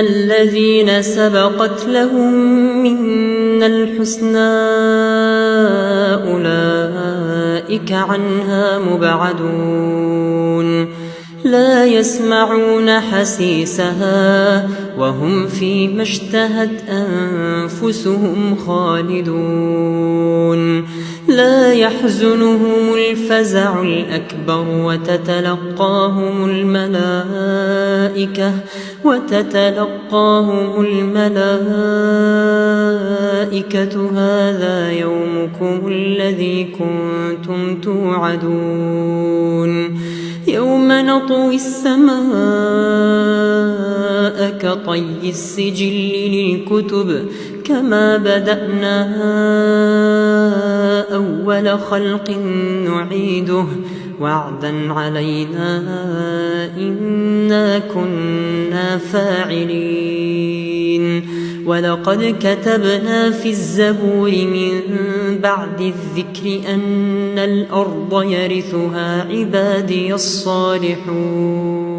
الذين سبقت لهم منا الحسنى أولئك عنها مبعدون لا يسمعون حسيسها وهم فيما اشتهت أنفسهم خالدون لا يحزنهم الفزع الأكبر وتتلقاهم الملائكة هذا يومكم الذي كنتم توعدون يوم نطوي السماء كطي السجل للكتب كما بدأنا أول خلق نعيده وعدا علينا إنا كنا فاعلين ولقد كتبنا في الزبور من بعد الذكر أن الأرض يرثها عبادي الصالحون